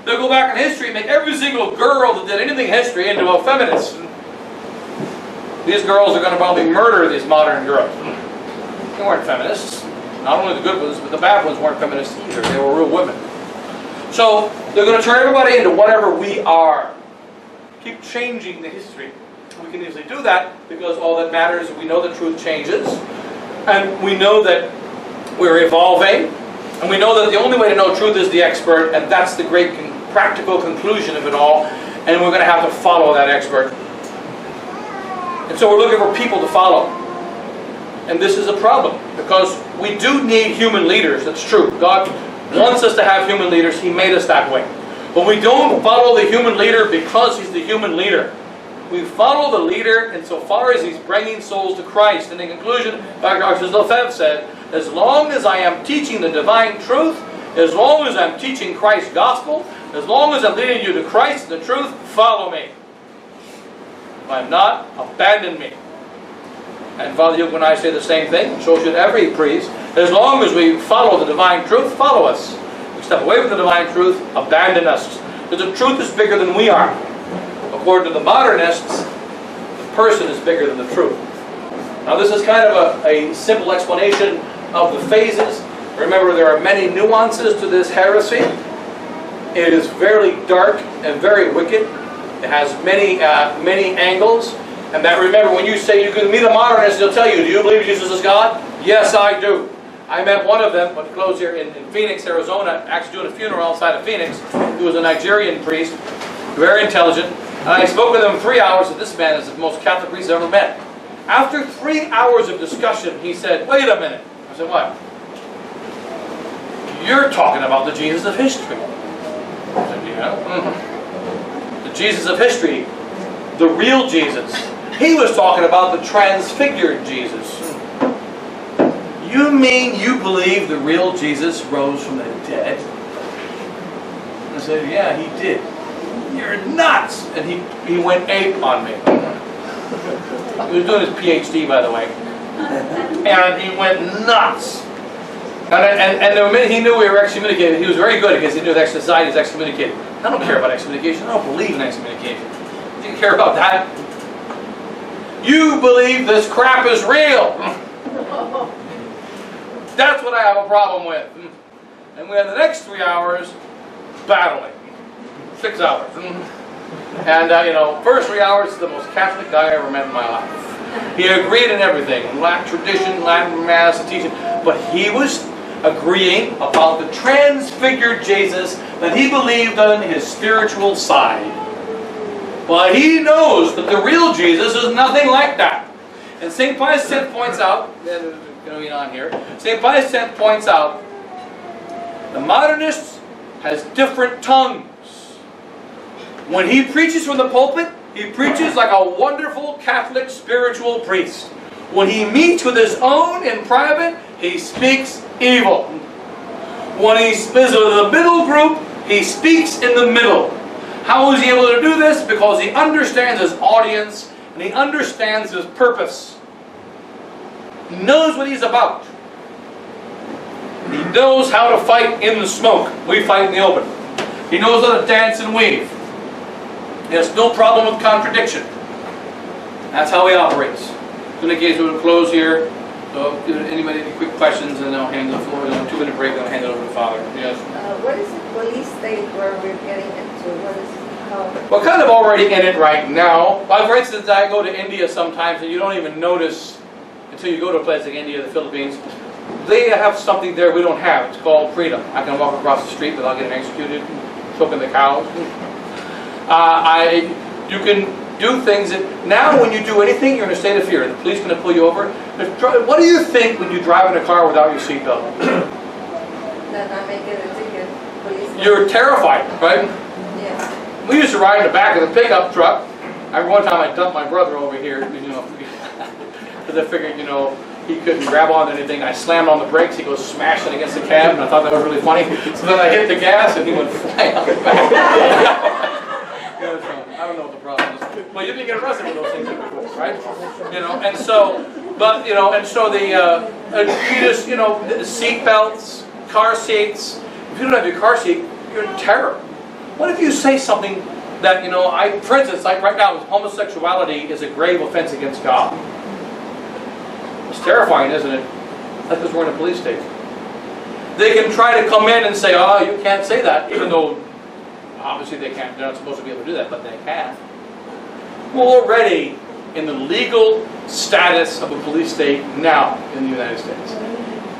They'll go back in history and make every single girl that did anything in history into a feminist. These girls are going to probably murder these modern girls. They weren't feminists. Not only the good ones, but the bad ones weren't feminists either. They were real women. So they're going to turn everybody into whatever we are. Keep changing the history. We can easily do that because all that matters is we know the truth changes. And we know that we're evolving. And we know that the only way to know truth is the expert. And that's the great practical conclusion of it all. And we're going to have to follow that expert. And so we're looking for people to follow. And this is a problem. Because we do need human leaders. That's true. God wants us to have human leaders. He made us that way. But we don't follow the human leader because he's the human leader. We follow the leader insofar as he's bringing souls to Christ. And in conclusion, Dr. Lefebvre said, as long as I am teaching the divine truth, as long as I'm teaching Christ's gospel, as long as I'm leading you to Christ and the truth, follow me. If I'm not, abandon me. And Father Hugh and I say the same thing, so should every priest. As long as we follow the divine truth, follow us. We step away from the divine truth, abandon us. Because the truth is bigger than we are. According to the modernists, the person is bigger than the truth. Now this is kind of a simple explanation of the phases. Remember, there are many nuances to this heresy. It is very dark and very wicked. It has many angles. And that, remember, when you say you can meet a modernist, they'll tell you, do you believe Jesus is God? Yes, I do. I met one of them, but close here in Phoenix, Arizona, actually doing a funeral outside of Phoenix. He was a Nigerian priest, very intelligent. And I spoke with him 3 hours, and this man is the most Catholic priest I've ever met. After 3 hours of discussion, he said, wait a minute. I said, what? You're talking about the Jesus of history. I said, yeah. The Jesus of history, the real Jesus. He was talking about the transfigured Jesus. You mean you believe the real Jesus rose from the dead? I said, yeah, he did. You're nuts! And he went ape on me. He was doing his PhD, by the way. And he went nuts. And the minute he knew we were excommunicated, he was very good because he knew that society was excommunicated. I don't care about excommunication. I don't believe in excommunication. Do you care about that? You believe this crap is real. That's what I have a problem with. And we had the next 3 hours battling. 6 hours. And, first 3 hours is the most Catholic guy I ever met in my life. He agreed in everything, Latin tradition, Latin mass, and teaching. But he was agreeing about the transfigured Jesus that he believed on his spiritual side. But he knows that the real Jesus is nothing like that. And St. Pius X points out, going on here, St. Pius X points out, the modernist has different tongues. When he preaches from the pulpit, he preaches like a wonderful Catholic spiritual priest. When he meets with his own in private, he speaks evil. When he is with the middle group, he speaks in the middle. How is he able to do this? Because he understands his audience and he understands his purpose. He knows what he's about. He knows how to fight in the smoke. We fight in the open. He knows how to dance and weave. He has no problem with contradiction. That's how he operates. So in the case, we'll close here. So if anybody any quick questions, and I'll hand the floor. Then a 2-minute break, then I'll hand it over to the Father. Yes. What is the police state where we're getting into? What is it called? We're kind of already in it right now. Like, for instance, I go to India sometimes, and you don't even notice until you go to a place like India, the Philippines. They have something there we don't have. It's called freedom. I can walk across the street without getting executed, choking the cows. You can do things that now when you do anything, you're in a state of fear. The police are going to pull you over. What do you think when you drive in a car without your seatbelt? Then I may get a ticket. Police. You're terrified, right? Yeah. We used to ride in the back of the pickup truck. I remember one time I dumped my brother over here, because I figured, he couldn't grab onto anything. I slammed on the brakes. He goes smashing against the cab, and I thought that was really funny. So then I hit the gas, and he went flying out the back. I don't know what the problem is. Well, you didn't get arrested with those things before, right? And so, the seat belts, car seats. If you don't have your car seat, you're in terror. What if you say something that, for instance, like right now, homosexuality is a grave offense against God. It's terrifying, isn't it? That's because we're in a police state. They can try to come in and say, oh, you can't say that, even though obviously they can't. They're not supposed to be able to do that, but they can. We're already in the legal status of a police state now in the United States.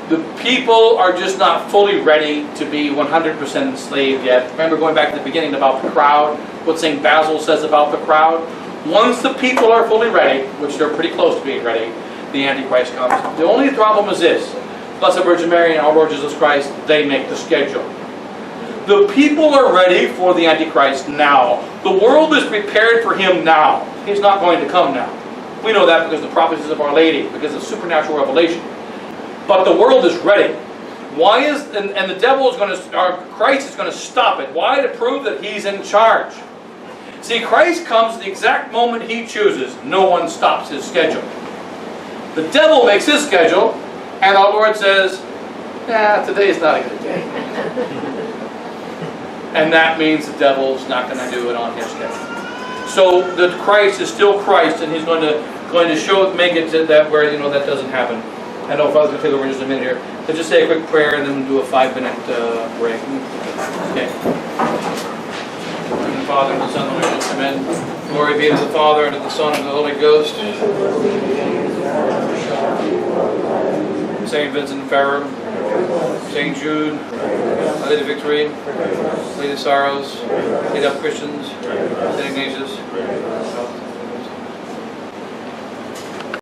The people are just not fully ready to be 100% enslaved yet. Remember going back to the beginning about the crowd, what St. Basil says about the crowd? Once the people are fully ready, which they're pretty close to being ready, the Antichrist comes. The only problem is this: Blessed Virgin Mary and our Lord Jesus Christ, they make the schedule. The people are ready for the Antichrist now. The world is prepared for him now. He's not going to come now. We know that because of the prophecies of Our Lady, because of supernatural revelation. But the world is ready. Why is, and the devil is going to, or Christ is going to stop it. Why? To prove that he's in charge. See, Christ comes the exact moment he chooses. No one stops his schedule. The devil makes his schedule, and our Lord says, today is not a good day. And that means the devil's not going to do it on his schedule. So the Christ is still Christ, and he's going to make it to that where that doesn't happen. I know Father's going to take over in just a minute here. So just say a quick prayer, and then we'll do a 5-minute break. Okay. And the Father and the Son and the Holy Ghost. Amen. Glory be to the Father and to the Son and to the Holy Ghost. Saint Vincent de Ferrer, Saint Jude, Lady Victory, Lady Sorrows, Lady of Christians, Saint Ignatius.